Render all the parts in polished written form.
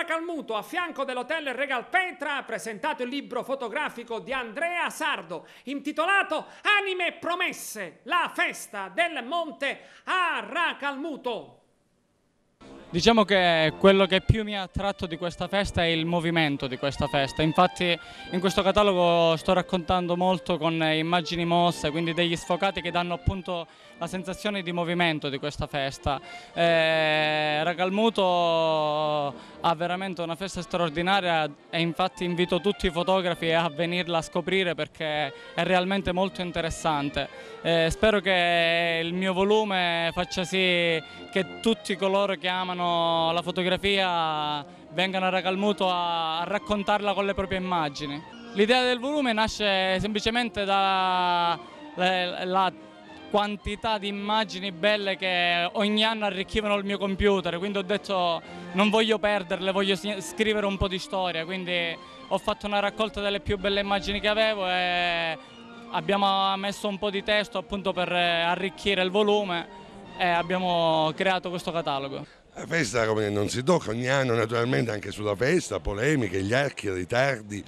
Racalmuto, a fianco dell'Hotel Regal Petra, ha presentato il libro fotografico di Andrea Sardo, intitolato Anime Promesse, la festa del Monte a Racalmuto. Diciamo che quello che più mi ha attratto di questa festa è il movimento di questa festa. Infatti in questo catalogo sto raccontando molto con immagini mosse, quindi degli sfocati che danno appunto la sensazione di movimento di questa festa. Racalmuto ha veramente una festa straordinaria e infatti invito tutti i fotografi a venirla a scoprire perché è realmente molto interessante. Spero che il mio volume faccia sì che tutti coloro che amano la fotografia vengano a Racalmuto a raccontarla con le proprie immagini. L'idea del volume nasce semplicemente dalla quantità di immagini belle che ogni anno arricchivano il mio computer, quindi ho detto non voglio perderle, voglio scrivere un po' di storia, quindi ho fatto una raccolta delle più belle immagini che avevo e abbiamo messo un po' di testo appunto per arricchire il volume e abbiamo creato questo catalogo. La festa come non si tocca, ogni anno naturalmente anche sulla festa, polemiche, gli archi, i ritardi,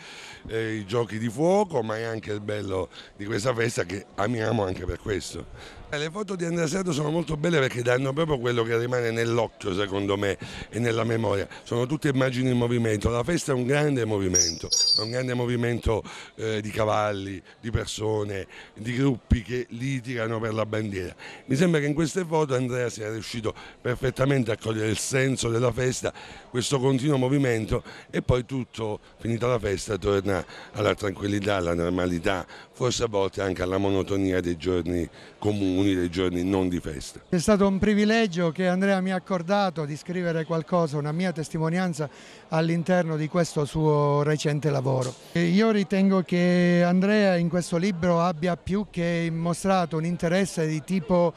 i giochi di fuoco, ma è anche il bello di questa festa che amiamo anche per questo. Le foto di Andrea Sardo sono molto belle perché danno proprio quello che rimane nell'occhio secondo me e nella memoria, sono tutte immagini in movimento, la festa è un grande movimento di cavalli, di persone, di gruppi che litigano per la bandiera. Mi sembra che in queste foto Andrea sia riuscito perfettamente a cogliere il senso della festa, questo continuo movimento e poi tutto, finita la festa, torna alla tranquillità, alla normalità, forse a volte anche alla monotonia dei giorni comuni, dei giorni non di festa. È stato un privilegio che Andrea mi ha accordato di scrivere qualcosa, una mia testimonianza all'interno di questo suo recente lavoro. Io ritengo che Andrea in questo libro abbia più che mostrato un interesse di tipo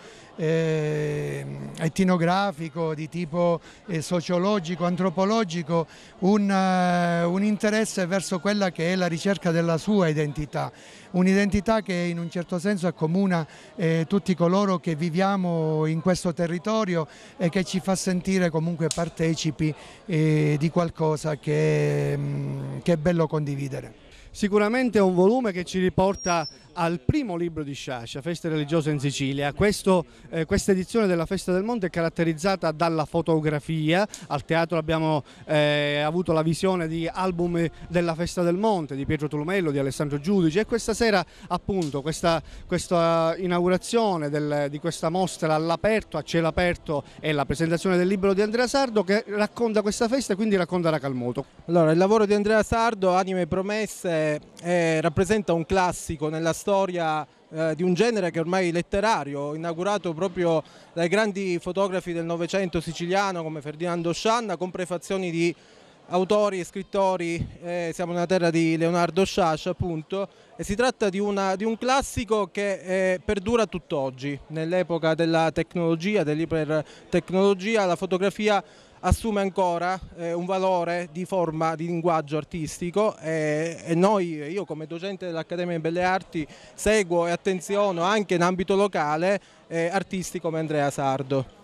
etnografico, di tipo sociologico, antropologico, un interesse verso quella che è la ricerca della sua identità, un'identità che in un certo senso accomuna tutti coloro che viviamo in questo territorio e che ci fa sentire comunque partecipi di qualcosa che è bello condividere. Sicuramente è un volume che ci riporta al primo libro di Sciascia, Feste religiose in Sicilia. Questa edizione della Festa del Monte è caratterizzata dalla fotografia. Al teatro abbiamo avuto la visione di album della Festa del Monte di Pietro Tolumello, di Alessandro Giudici, e questa sera appunto questa inaugurazione di questa mostra all'aperto, a cielo aperto, è la presentazione del libro di Andrea Sardo che racconta questa festa e quindi racconta Racalmuto. Allora, il lavoro di Andrea Sardo, Anime Promesse, rappresenta un classico nella storia di un genere che ormai è letterario, inaugurato proprio dai grandi fotografi del Novecento siciliano come Ferdinando Scianna, con prefazioni di autori e scrittori. Siamo nella terra di Leonardo Sciascia appunto, e si tratta di un classico che perdura tutt'oggi. Nell'epoca della tecnologia, dell'ipertecnologia, la fotografia assume ancora un valore di forma, di linguaggio artistico e io come docente dell'Accademia di Belle Arti seguo e attenziono anche in ambito locale artisti come Andrea Sardo.